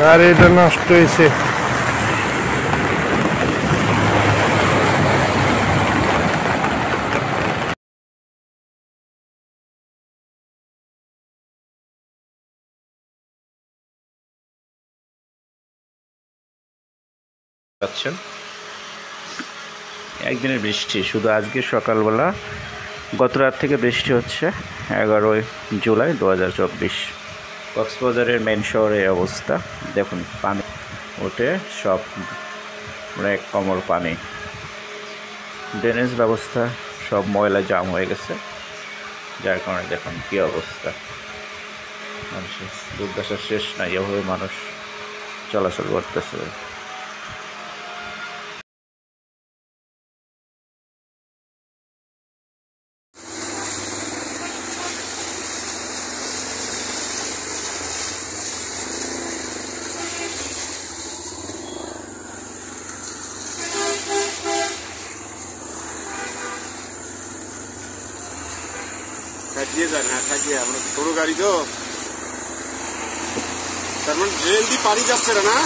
গাড়িটা নষ্ট হয়েছে। একদিনের বৃষ্টি, শুধু আজকে সকালবেলা, গত রাত থেকে বৃষ্টি হচ্ছে। 11 জুলাই 2024 কক্সবাজারের মেন শহরে এই অবস্থা। দেখুন পানি ওঠে, সব এক কোমর পানি। ড্রেনেজ ব্যবস্থা সব ময়লা জাম হয়ে গেছে, যার কারণে দেখুন কী অবস্থা। মানুষের দুর্দশার শেষ নাই, এভাবে মানুষ চলাচল করতেছে। খাটিয়ে যান, হ্যাঁ খাটিয়ে, আমরা ছোট গাড়ি তো, তার মানে ড্রেন দিয়ে পানি যাচ্ছে না।